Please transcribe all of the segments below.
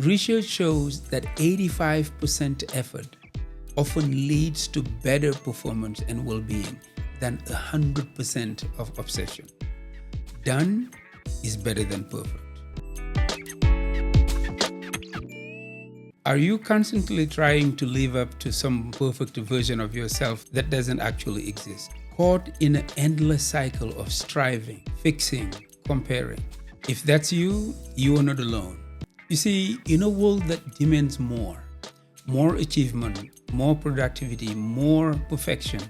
Research shows that 85% effort often leads to better performance and well-being than 100% of obsession. Done is better than perfect. Are you constantly trying to live up to some perfect version of yourself that doesn't actually exist? Caught in an endless cycle of striving, fixing, comparing. If that's you, you are not alone. You see, in a world that demands more achievement, more productivity, more perfection,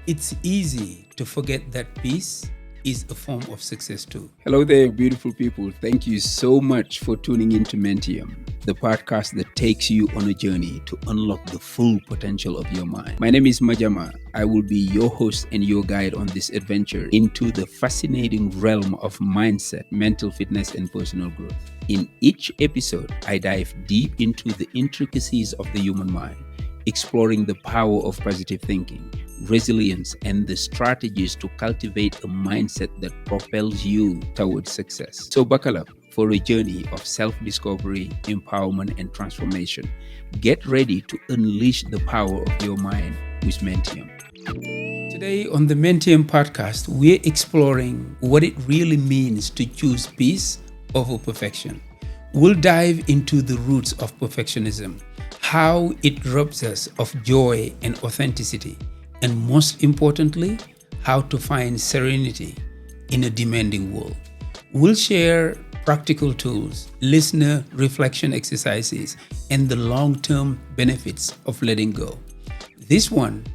it's easy to forget that peace is a form of success too. Hello there, beautiful people. Thank you so much for tuning into Mentium, the podcast that takes you on a journey to unlock the full potential of your mind. My name is Majama. I will be your host and your guide on this adventure into the fascinating realm of mindset, mental fitness, and personal growth. In each episode, I dive deep into the intricacies of the human mind, exploring the power of positive thinking, resilience, and the strategies to cultivate a mindset that propels you towards success. So buckle up for a journey of self-discovery, empowerment, and transformation. Get ready to unleash the power of your mind with Mentium. Today on the Mentium Podcast, we're exploring what it really means to choose peace over perfection. We'll dive into the roots of perfectionism, how it robs us of joy and authenticity, and most importantly, how to find serenity in a demanding world. We'll share practical tools, listener reflection exercises, and the long-term benefits of letting go. This one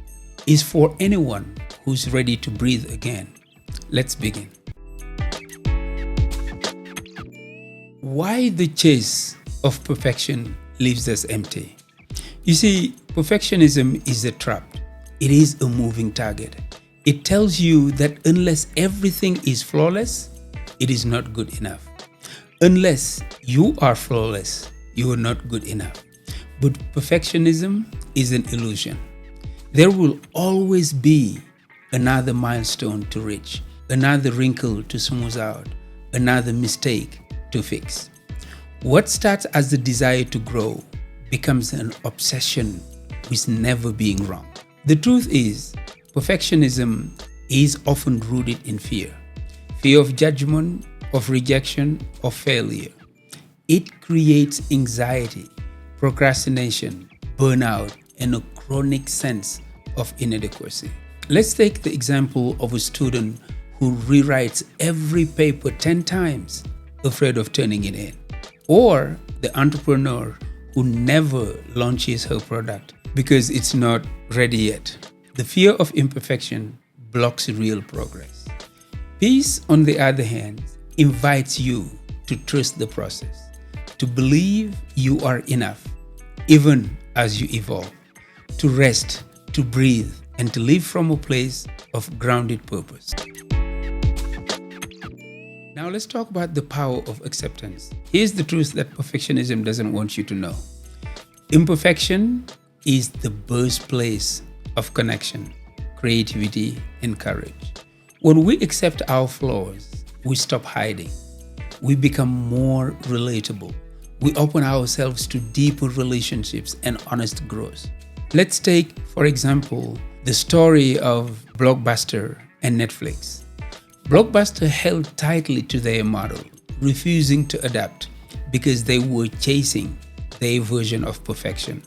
is for anyone who's ready to breathe again. Let's begin. Why the chase of perfection leaves us empty? You see, perfectionism is a trap. It is a moving target. It tells you that unless everything is flawless, it is not good enough. Unless you are flawless, you are not good enough. But perfectionism is an illusion. There will always be another milestone to reach, another wrinkle to smooth out, another mistake to fix. What starts as the desire to grow becomes an obsession with never being wrong. The truth is, perfectionism is often rooted in fear. Fear of judgment, of rejection, of failure. It creates anxiety, procrastination, burnout, and a chronic sense of inadequacy. Let's take the example of a student who rewrites every paper 10 times, afraid of turning it in. Or the entrepreneur who never launches her product because it's not ready yet. The fear of imperfection blocks real progress. Peace, on the other hand, invites you to trust the process, to believe you are enough, even as you evolve, to rest, to breathe, and to live from a place of grounded purpose. Now let's talk about the power of acceptance. Here's the truth that perfectionism doesn't want you to know. Imperfection is the birthplace of connection, creativity, and courage. When we accept our flaws, we stop hiding. We become more relatable. We open ourselves to deeper relationships and honest growth. Let's take, for example, the story of Blockbuster and Netflix. Blockbuster held tightly to their model, refusing to adapt because they were chasing their version of perfection,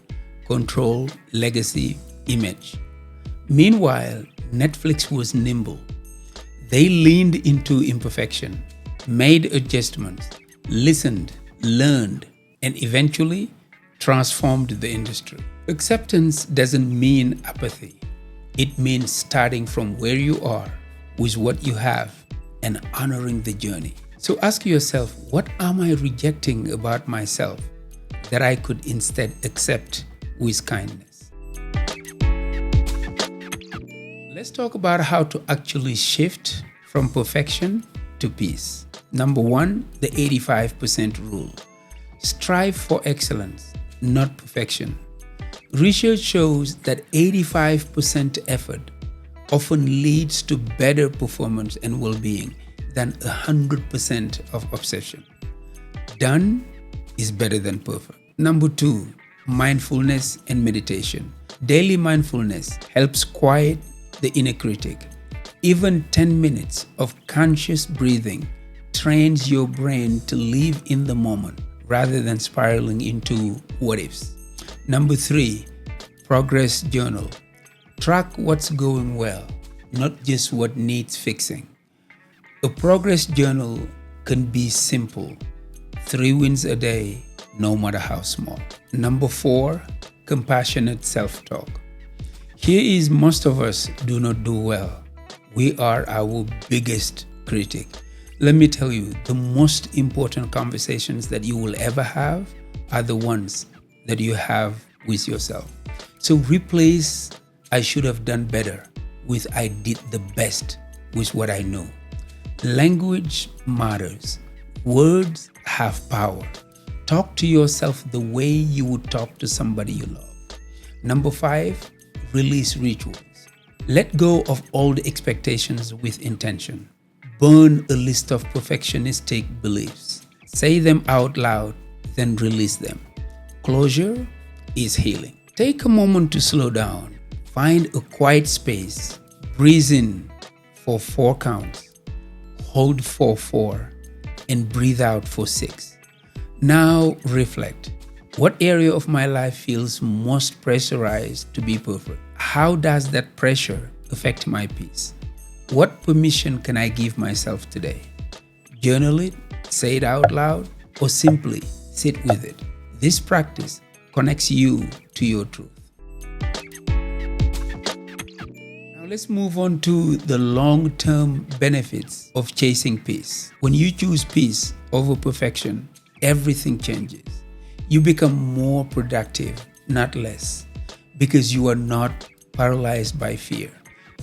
control, legacy, image. Meanwhile, Netflix was nimble. They leaned into imperfection, made adjustments, listened, learned, and eventually transformed the industry. Acceptance doesn't mean apathy. It means starting from where you are with what you have and honoring the journey. So ask yourself, what am I rejecting about myself that I could instead accept with kindness? Let's talk about how to actually shift from perfection to peace. Number one, the 85% rule. Strive for excellence, not perfection. Research shows that 85% effort often leads to better performance and well-being than 100% of obsession. Done is better than perfect. Number 2, mindfulness and meditation. Daily mindfulness helps quiet the inner critic. Even 10 minutes of conscious breathing trains your brain to live in the moment rather than spiraling into what ifs. Number 3, progress journal. Track what's going well, not just what needs fixing. A progress journal can be simple. 3 wins a day, no matter how small. Number 4, compassionate self-talk. Here is most of us do not do well. We are our biggest critic. Let me tell you, the most important conversations that you will ever have are the ones that you have with yourself. So replace I should have done better with I did the best with what I know. Language matters. Words have power. Talk to yourself the way you would talk to somebody you love. Number 5, release rituals. Let go of all the expectations with intention. Burn a list of perfectionistic beliefs. Say them out loud, then release them. Closure is healing. Take a moment to slow down. Find a quiet space. Breathe in for 4 counts. Hold for 4 and breathe out for 6. Now reflect. What area of my life feels most pressurized to be perfect? How does that pressure affect my peace? What permission can I give myself today? Journal it, say it out loud, or simply sit with it. This practice connects you to your truth. Now let's move on to the long-term benefits of chasing peace. When you choose peace over perfection, everything changes. You become more productive, not less, because you are not paralyzed by fear.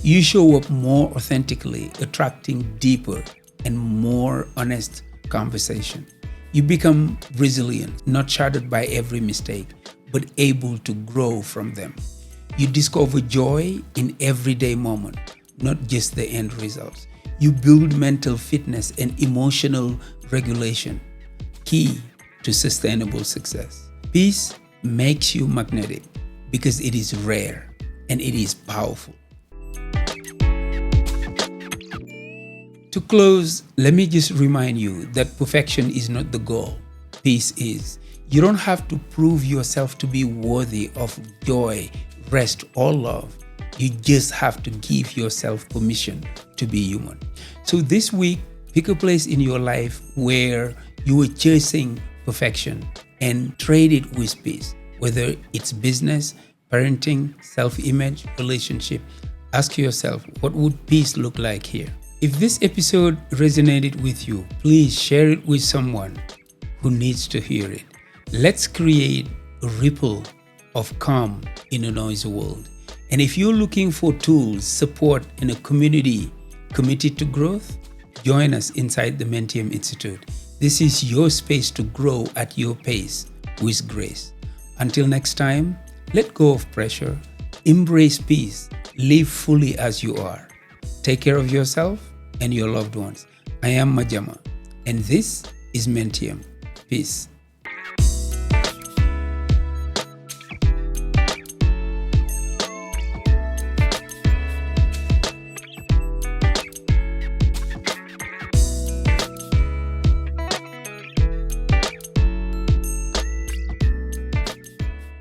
You show up more authentically, attracting deeper and more honest conversation. You become resilient, not shattered by every mistake, but able to grow from them. You discover joy in everyday moment, not just the end results. You build mental fitness and emotional regulation, key to sustainable success. Peace makes you magnetic because it is rare and it is powerful. To close, let me just remind you that perfection is not the goal. Peace is. You don't have to prove yourself to be worthy of joy, rest, or love. You just have to give yourself permission to be human. So this week, pick a place in your life where you are chasing perfection and trade it with peace. Whether it's business, parenting, self-image, relationship, ask yourself, what would peace look like here? If this episode resonated with you, please share it with someone who needs to hear it. Let's create a ripple of calm in a noisy world. And if you're looking for tools, support, and a community committed to growth, join us inside the Mentium Institute. This is your space to grow at your pace with grace. Until next time, let go of pressure, embrace peace, live fully as you are. Take care of yourself and your loved ones. I am Majama, and this is Mentium. Peace.